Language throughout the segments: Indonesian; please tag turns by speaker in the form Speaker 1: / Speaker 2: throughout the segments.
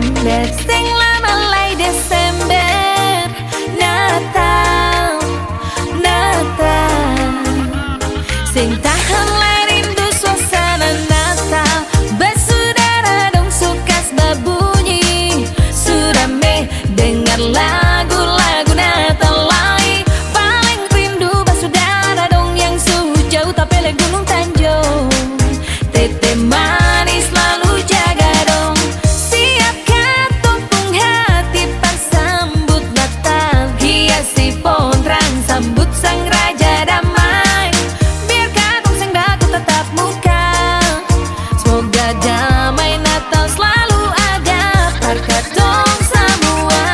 Speaker 1: ember sing lamalai Desember. Natal, Natal, sing tahan lai rindu suasana Natal. Bersaudara dong sukas berbunyi surame dengar lagu-lagu Natal lai. Paling rindu bersaudara dong yang sejauh tapele Gunung Tanjung. Tete manis selalu jaga dong. Siapkan tumpung hati persambut Natal. Hiasi pondrang sambut sang raja damai. Biar katong sang daku tetap muka. Semoga damai Natal selalu ada par katong semua.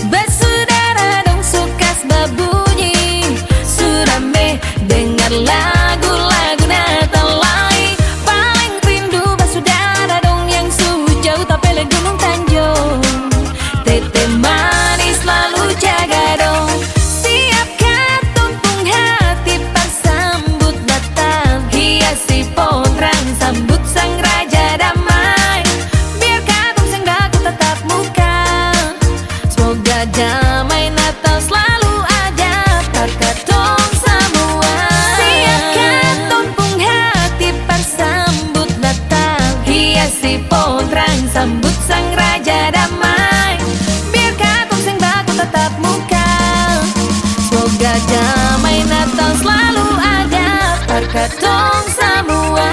Speaker 1: Bersaudara dong sukas berbunyi surame dengar lagu-lagu Natal lai. Paling rindu bersaudara dong yang sejauh tapele Gunung Tanjung. Tete manis selalu jaga dong. Siapkan tumpung hati persambut Natal. Hiasi pondrang sambut sang raja damai. Biar katong sang daku tetap muka. Semoga damai Natal selalu ada par katong semua. Siapkan tumpung hati persambut Natal. Hiasi pondrang sambut sang raja damai. Biar katong sang daku tetap muka. Semoga damai Natal selalu ada par katong semua.